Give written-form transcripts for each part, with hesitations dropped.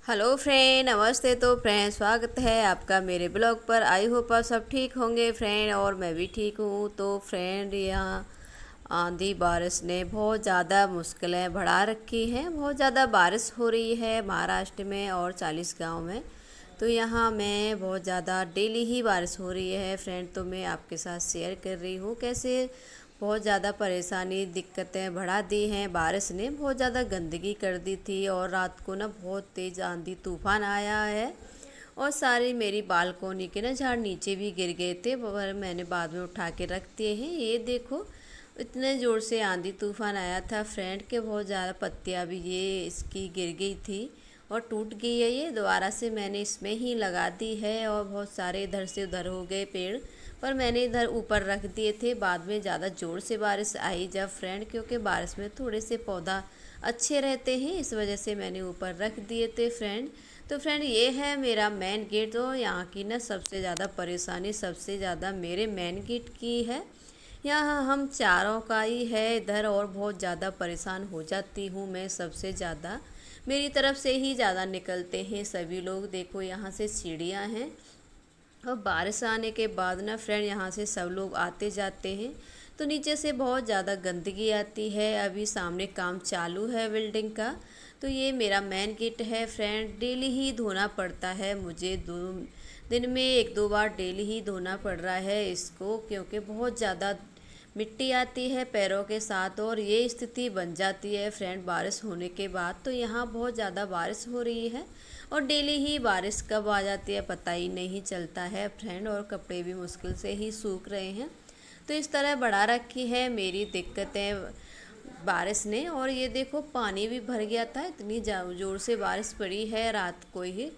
Hello friend, नमस्ते। तो friend, स्वागत है आपका मेरे ब्लॉग पर। आई होप आप सब ठीक होंगे फ्रेंड, और मैं भी ठीक हूँ। तो फ्रेंड, यहाँ आंधी बारिश ने बहुत ज़्यादा मुश्किलें बढ़ा रखी हैं। बहुत ज़्यादा बारिश हो रही है महाराष्ट्र में और 40 गांव में। तो यहाँ मैं बहुत ज़्यादा डेली ही बारिश हो रही है फ्रेंड। तो मैं आपके साथ शेयर कर रही हूँ कैसे बहुत ज़्यादा परेशानी दिक्कतें बढ़ा दी हैं। बारिश ने बहुत ज़्यादा गंदगी कर दी थी और रात को ना बहुत तेज़ आंधी तूफान आया है और सारी मेरी बालकोनी के ना झाड़ नीचे भी गिर गए थे, पर मैंने बाद में उठा के रख दिए हैं। ये देखो, इतने ज़ोर से आंधी तूफान आया था फ्रेंड के बहुत ज़्यादा पत्तियाँ भी ये इसकी गिर गई थी और टूट गई है। ये दोबारा से मैंने इसमें ही लगा दी है और बहुत सारे इधर से उधर हो गए पेड़, पर मैंने इधर ऊपर रख दिए थे। बाद में ज़्यादा ज़ोर से बारिश आई जब फ्रेंड, क्योंकि बारिश में थोड़े से पौधा अच्छे रहते हैं, इस वजह से मैंने ऊपर रख दिए थे फ्रेंड। तो फ्रेंड, ये है मेरा मेन गेट। तो यहाँ की ना सबसे ज़्यादा परेशानी सबसे ज़्यादा मेरे मेन गेट की है। यहाँ हम चारों का ही है इधर, और बहुत ज़्यादा परेशान हो जाती हूँ मैं। सबसे ज़्यादा मेरी तरफ से ही ज़्यादा निकलते हैं सभी लोग। देखो, यहाँ से सीढ़ियाँ हैं और बारिश आने के बाद ना फ्रेंड, यहाँ से सब लोग आते जाते हैं तो नीचे से बहुत ज़्यादा गंदगी आती है। अभी सामने काम चालू है बिल्डिंग का। तो ये मेरा मेन गेट है फ्रेंड। डेली ही धोना पड़ता है मुझे, दिन में एक दो बार डेली ही धोना पड़ रहा है इसको, क्योंकि बहुत ज़्यादा मिट्टी आती है पैरों के साथ और ये स्थिति बन जाती है फ्रेंड बारिश होने के बाद। तो यहाँ बहुत ज़्यादा बारिश हो रही है और डेली ही बारिश कब आ जाती है पता ही नहीं चलता है फ्रेंड, और कपड़े भी मुश्किल से ही सूख रहे हैं। तो इस तरह बढ़ा रखी है मेरी दिक्कतें बारिश ने। और ये देखो, पानी भी भर गया था, इतनी ज़ोर से बारिश पड़ी है रात को ही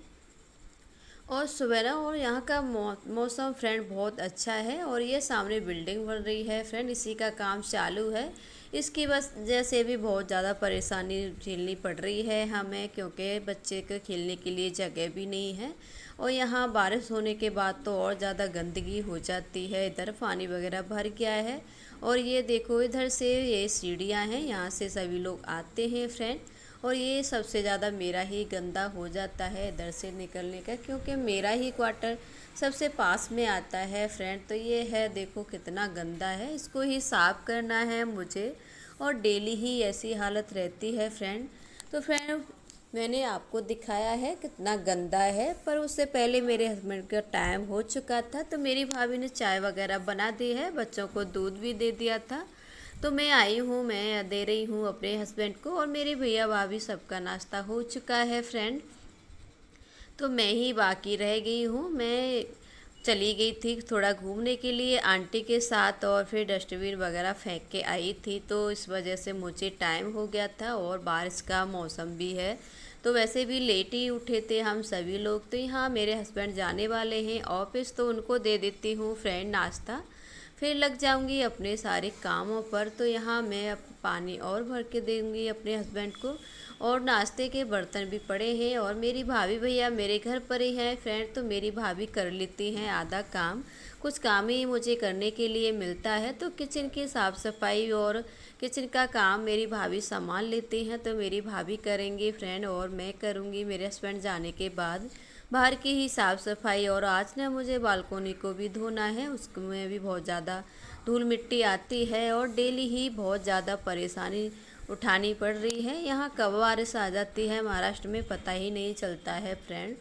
और सुबह ना। और यहाँ का मौसम फ्रेंड बहुत अच्छा है और ये सामने बिल्डिंग बन रही है फ्रेंड, इसी का काम चालू है। इसकी बस जैसे भी बहुत ज़्यादा परेशानी झेलनी पड़ रही है हमें, क्योंकि बच्चे के खेलने के लिए जगह भी नहीं है। और यहाँ बारिश होने के बाद तो और ज़्यादा गंदगी हो जाती है, इधर पानी वगैरह भर गया है। और ये देखो, इधर से ये सीढ़ियाँ हैं, यहाँ से सभी लोग आते हैं फ्रेंड। और ये सबसे ज़्यादा मेरा ही गंदा हो जाता है इधर से निकलने का, क्योंकि मेरा ही क्वार्टर सबसे पास में आता है फ्रेंड। तो ये है, देखो कितना गंदा है, इसको ही साफ़ करना है मुझे और डेली ही ऐसी हालत रहती है फ्रेंड। तो फ्रेंड, मैंने आपको दिखाया है कितना गंदा है, पर उससे पहले मेरे हस्बैंड का टाइम हो चुका था। तो मेरी भाभी ने चाय वगैरह बना दी है, बच्चों को दूध भी दे दिया था। तो मैं आई हूँ, मैं दे रही हूँ अपने हस्बैंड को, और मेरे भैया भाभी सबका नाश्ता हो चुका है फ्रेंड। तो मैं ही बाकी रह गई हूँ। मैं चली गई थी थोड़ा घूमने के लिए आंटी के साथ और फिर डस्टबिन वगैरह फेंक के आई थी, तो इस वजह से मुझे टाइम हो गया था और बारिश का मौसम भी है। तो वैसे भी लेट ही उठे थे हम सभी लोग। तो यहाँ मेरे हस्बैंड जाने वाले हैं ऑफिस, तो उनको दे देती हूँ फ्रेंड नाश्ता, फिर लग जाऊंगी अपने सारे कामों पर। तो यहाँ मैं पानी और भर के दूंगी अपने हस्बैंड को, और नाश्ते के बर्तन भी पड़े हैं। और मेरी भाभी भैया मेरे घर पर ही हैं फ्रेंड, तो मेरी भाभी कर लेती हैं आधा काम। कुछ काम ही मुझे करने के लिए मिलता है, तो किचन की साफ़ सफाई और किचन का काम मेरी भाभी संभाल लेती हैं। तो मेरी भाभी करेंगी फ्रेंड और मैं करूँगी मेरे हस्बैंड जाने के बाद बाहर की ही साफ़ सफाई। और आज ना मुझे बालकोनी को भी धोना है, उसमें भी बहुत ज़्यादा धूल मिट्टी आती है और डेली ही बहुत ज़्यादा परेशानी उठानी पड़ रही है। यहाँ कब बारिश आ जाती है महाराष्ट्र में पता ही नहीं चलता है फ्रेंड,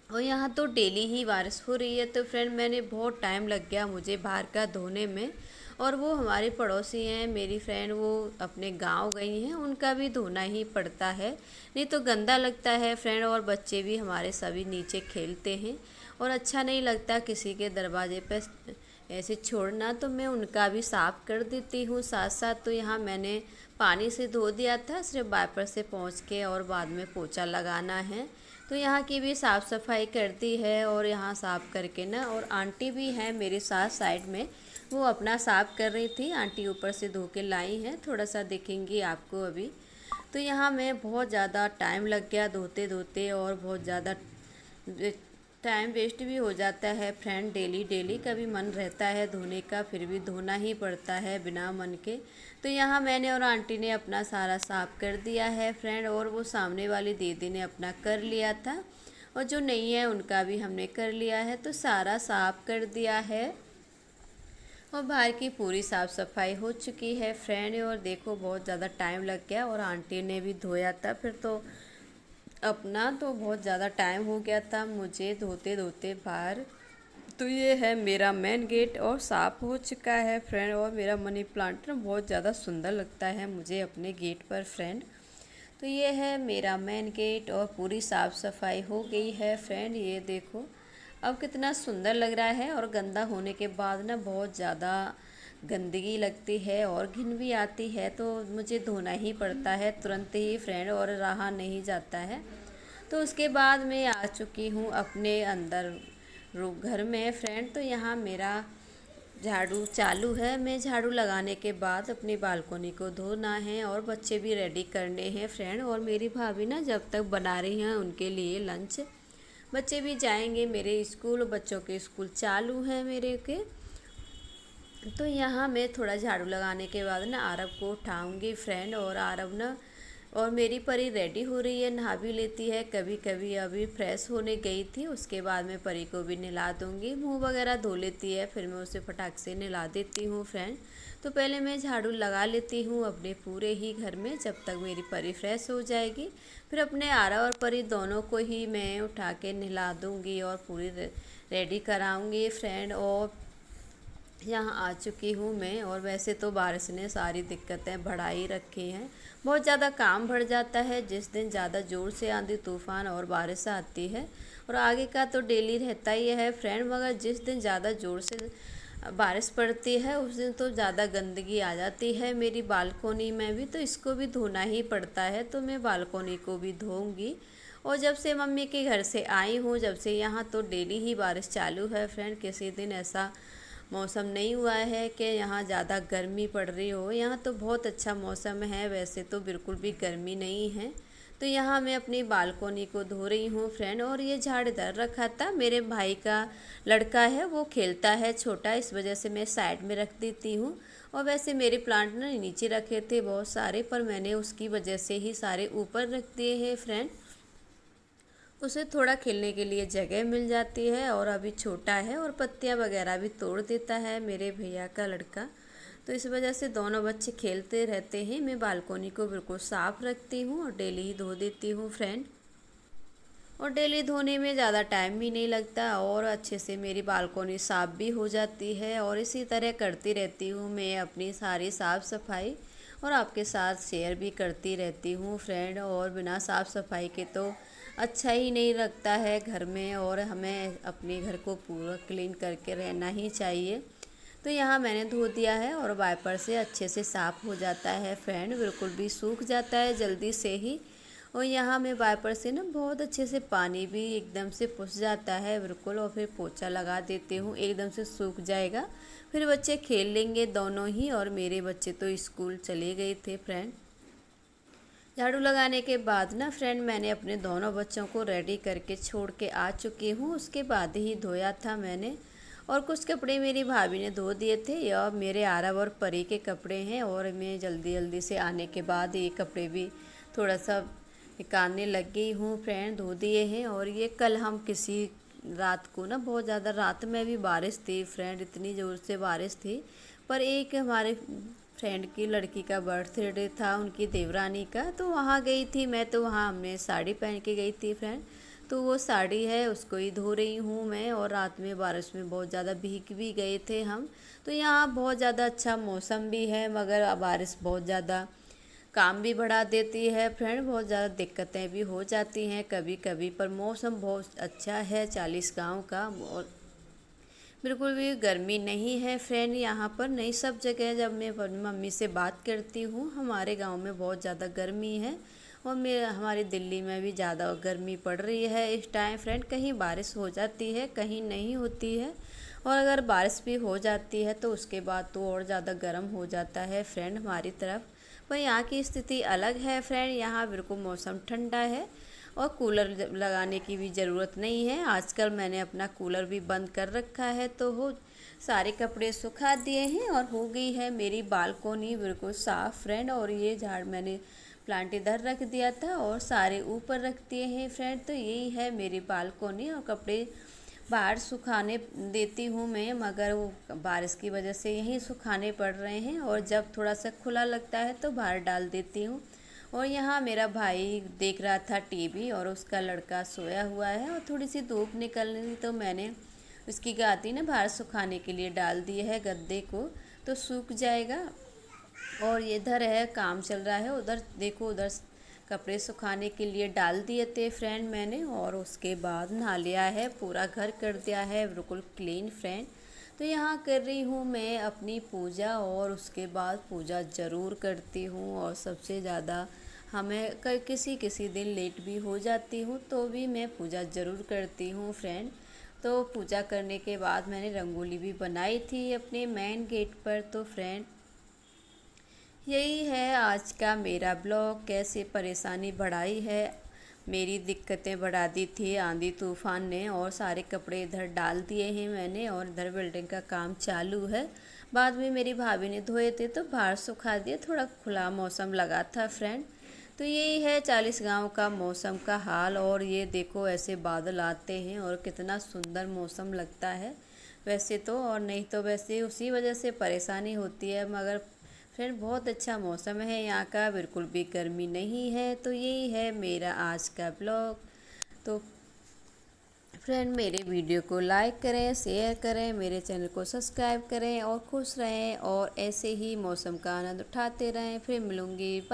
और यहाँ तो डेली ही बारिश हो रही है। तो फ्रेंड, मैंने बहुत टाइम लग गया मुझे बाहर का धोने में। और वो हमारे पड़ोसी हैं मेरी फ्रेंड, वो अपने गांव गई हैं, उनका भी धोना ही पड़ता है, नहीं तो गंदा लगता है फ्रेंड। और बच्चे भी हमारे सभी नीचे खेलते हैं और अच्छा नहीं लगता किसी के दरवाजे पे ऐसे छोड़ना, तो मैं उनका भी साफ़ कर देती हूँ साथ साथ। तो यहाँ मैंने पानी से धो दिया था, सिर्फ वाइपर से पोंछ के, और बाद में पोछा लगाना है। तो यहाँ की भी साफ़ सफाई करती है और यहाँ साफ़ करके ना, और आंटी भी हैं मेरे साथ साइड में, वो अपना साफ़ कर रही थी। आंटी ऊपर से धो के लाई हैं, थोड़ा सा दिखेंगी आपको अभी। तो यहाँ मैं बहुत ज़्यादा टाइम लग गया धोते धोते, और बहुत ज़्यादा टाइम वेस्ट भी हो जाता है फ्रेंड। डेली डेली का भी मन रहता है धोने का, फिर भी धोना ही पड़ता है बिना मन के। तो यहाँ मैंने और आंटी ने अपना सारा साफ़ कर दिया है फ्रेंड, और वो सामने वाली दीदी ने अपना कर लिया था, और जो नहीं है उनका भी हमने कर लिया है। तो सारा साफ़ कर दिया है और बाहर की पूरी साफ़ सफाई हो चुकी है फ्रेंड। और देखो बहुत ज़्यादा टाइम लग गया, और आंटी ने भी धोया था फिर तो अपना, तो बहुत ज़्यादा टाइम हो गया था मुझे धोते धोते बाहर। तो ये है मेरा मेन गेट और साफ़ हो चुका है फ्रेंड। और मेरा मनी प्लांट ना बहुत ज़्यादा सुंदर लगता है मुझे अपने गेट पर फ्रेंड। तो ये है मेरा मेन गेट और पूरी साफ़ सफाई हो गई है फ्रेंड। ये देखो अब कितना सुंदर लग रहा है, और गंदा होने के बाद ना बहुत ज़्यादा गंदगी लगती है और घिन भी आती है, तो मुझे धोना ही पड़ता है तुरंत ही फ्रेंड, और रहा नहीं जाता है। तो उसके बाद मैं आ चुकी हूँ अपने अंदर घर में फ्रेंड। तो यहाँ मेरा झाड़ू चालू है। मैं झाड़ू लगाने के बाद अपनी बालकोनी को धोना है और बच्चे भी रेडी करने हैं फ्रेंड। और मेरी भाभी ना जब तक बना रही हैं उनके लिए लंच, बच्चे भी जाएंगे मेरे स्कूल, बच्चों के स्कूल चालू हैं मेरे के। तो यहाँ मैं थोड़ा झाड़ू लगाने के बाद ना आरव को उठाऊंगी फ्रेंड। और आरव ना और मेरी परी रेडी हो रही है, नहा भी लेती है कभी कभी। अभी फ्रेश होने गई थी, उसके बाद मैं परी को भी नहला दूंगी, मुंह वगैरह धो लेती है, फिर मैं उसे फटाक से नहला देती हूँ फ्रेंड। तो पहले मैं झाड़ू लगा लेती हूँ अपने पूरे ही घर में जब तक मेरी परी फ्रेश हो जाएगी। फिर अपने आरव और परी दोनों को ही मैं उठा के नहला दूँगी और पूरी रेडी कराऊँगी फ्रेंड। और यहाँ आ चुकी हूँ मैं। और वैसे तो बारिश ने सारी दिक्कतें बढ़ा ही रखी हैं, बहुत ज़्यादा काम बढ़ जाता है जिस दिन ज़्यादा ज़ोर से आंधी तूफ़ान और बारिश आती है। और आगे का तो डेली रहता ही है फ्रेंड, मगर जिस दिन ज़्यादा ज़ोर से बारिश पड़ती है उस दिन तो ज़्यादा गंदगी आ जाती है मेरी बालकोनी में भी, तो इसको भी धोना ही पड़ता है। तो मैं बालकोनी को भी धोऊंगी। और जब से मम्मी के घर से आई हूँ, जब से यहाँ तो डेली ही बारिश चालू है फ्रेंड। किसी दिन ऐसा मौसम नहीं हुआ है कि यहाँ ज़्यादा गर्मी पड़ रही हो, यहाँ तो बहुत अच्छा मौसम है, वैसे तो बिल्कुल भी गर्मी नहीं है। तो यहाँ मैं अपनी बालकोनी को धो रही हूँ फ्रेंड। और ये झाड़ इधर रखा था, मेरे भाई का लड़का है वो खेलता है छोटा, इस वजह से मैं साइड में रख देती हूँ। और वैसे मेरे प्लांट ना नीचे रखे थे बहुत सारे, पर मैंने उसकी वजह से ही सारे ऊपर रख दिए हैं फ्रेंड, उसे थोड़ा खेलने के लिए जगह मिल जाती है। और अभी छोटा है और पत्तियां वगैरह भी तोड़ देता है मेरे भैया का लड़का, तो इस वजह से दोनों बच्चे खेलते रहते हैं। मैं बालकोनी को बिल्कुल साफ़ रखती हूँ और डेली ही धो देती हूँ फ्रेंड। और डेली धोने में ज़्यादा टाइम भी नहीं लगता और अच्छे से मेरी बालकोनी साफ़ भी हो जाती है। और इसी तरह करती रहती हूँ मैं अपनी सारी साफ़ सफाई, और आपके साथ शेयर भी करती रहती हूँ फ्रेंड। और बिना साफ़ सफाई के तो अच्छा ही नहीं लगता है घर में, और हमें अपने घर को पूरा क्लीन करके रहना ही चाहिए। तो यहाँ मैंने धो दिया है और वाइपर से अच्छे से साफ़ हो जाता है फ्रेंड, बिल्कुल भी सूख जाता है जल्दी से ही। और यहाँ मैं वाइपर से ना बहुत अच्छे से पानी भी एकदम से पुस जाता है बिल्कुल, और फिर पोछा लगा देती हूँ, एकदम से सूख जाएगा। फिर बच्चे खेल लेंगे दोनों ही, और मेरे बच्चे तो स्कूल चले गए थे फ्रेंड। झाड़ू लगाने के बाद ना फ्रेंड मैंने अपने दोनों बच्चों को रेडी करके छोड़ के आ चुकी हूँ, उसके बाद ही धोया था मैंने। और कुछ कपड़े मेरी भाभी ने धो दिए थे, या मेरे आरव और परी के कपड़े हैं, और मैं जल्दी जल्दी से आने के बाद ये कपड़े भी थोड़ा सा निकालने लग गई हूँ फ्रेंड, धो दिए हैं। और ये कल हम किसी रात को ना बहुत ज़्यादा रात में भी बारिश थी फ्रेंड, इतनी ज़ोर से बारिश थी। पर एक हमारे फ्रेंड की लड़की का बर्थडे था, उनकी देवरानी का, तो वहाँ गई थी मैं। तो वहाँ हमने साड़ी पहन के गई थी फ्रेंड, तो वो साड़ी है उसको ही धो रही हूँ मैं। और रात में बारिश में बहुत ज़्यादा भीग भी गए थे हम। तो यहाँ बहुत ज़्यादा अच्छा मौसम भी है, मगर बारिश बहुत ज़्यादा काम भी बढ़ा देती है फ्रेंड, बहुत ज़्यादा दिक्कतें भी हो जाती हैं कभी कभी। पर मौसम बहुत अच्छा है 40 गांव का, और बिल्कुल भी गर्मी नहीं है फ्रेंड यहाँ पर। नहीं, सब जगह जब मैं अपनी मम्मी से बात करती हूँ हमारे गांव में बहुत ज़्यादा गर्मी है, और हमारी दिल्ली में भी ज़्यादा गर्मी पड़ रही है इस टाइम फ्रेंड। कहीं बारिश हो जाती है, कहीं नहीं होती है, और अगर बारिश भी हो जाती है तो उसके बाद तो और ज़्यादा गर्म हो जाता है फ्रेंड हमारी तरफ। पर यहाँ की स्थिति अलग है फ्रेंड, यहाँ बिल्कुल मौसम ठंडा है, और कूलर लगाने की भी ज़रूरत नहीं है। आजकल मैंने अपना कूलर भी बंद कर रखा है, तो हो सारे कपड़े सुखा दिए हैं और हो गई है मेरी बालकोनी बिल्कुल साफ़ फ्रेंड। और ये झाड़ मैंने प्लांट इधर रख दिया था और सारे ऊपर रख दिए हैं फ्रेंड। तो यही है मेरी बालकोनी और कपड़े बाहर सुखाने देती हूँ मैं, मगर वो बारिश की वजह से यहीं सुखाने पड़ रहे हैं और जब थोड़ा सा खुला लगता है तो बाहर डाल देती हूँ। और यहाँ मेरा भाई देख रहा था टीवी और उसका लड़का सोया हुआ है और थोड़ी सी धूप निकल रही तो मैंने उसकी गादी ना बाहर सुखाने के लिए डाल दी है गद्दे को, तो सूख जाएगा। और ये इधर है काम चल रहा है, उधर देखो उधर कपड़े सुखाने के लिए डाल दिए थे फ्रेंड मैंने। और उसके बाद नहा लिया है, पूरा घर कर दिया है बिल्कुल क्लीन फ्रेंड। तो यहाँ कर रही हूँ मैं अपनी पूजा और उसके बाद पूजा ज़रूर करती हूँ। और सबसे ज़्यादा हमें किसी किसी दिन लेट भी हो जाती हूँ तो भी मैं पूजा ज़रूर करती हूँ फ्रेंड। तो पूजा करने के बाद मैंने रंगोली भी बनाई थी अपने मेन गेट पर। तो फ्रेंड यही है आज का मेरा ब्लॉग, कैसे परेशानी बढ़ाई है, मेरी दिक्कतें बढ़ा दी थी आंधी तूफान ने। और सारे कपड़े इधर डाल दिए हैं मैंने और इधर बिल्डिंग का काम चालू है। बाद में मेरी भाभी ने धोए थे तो बाहर सुखा दिए, थोड़ा खुला मौसम लगा था फ्रेंड। तो यही है 40 गांव का मौसम का हाल। और ये देखो ऐसे बादल आते हैं और कितना सुंदर मौसम लगता है वैसे तो, और नहीं तो वैसे उसी वजह से परेशानी होती है। मगर फ्रेंड बहुत अच्छा मौसम है यहाँ का, बिल्कुल भी गर्मी नहीं है। तो यही है मेरा आज का ब्लॉग। तो फ्रेंड मेरे वीडियो को लाइक करें, शेयर करें, मेरे चैनल को सब्सक्राइब करें और खुश रहें और ऐसे ही मौसम का आनंद उठाते रहें। फिर मिलूँगी, बाय।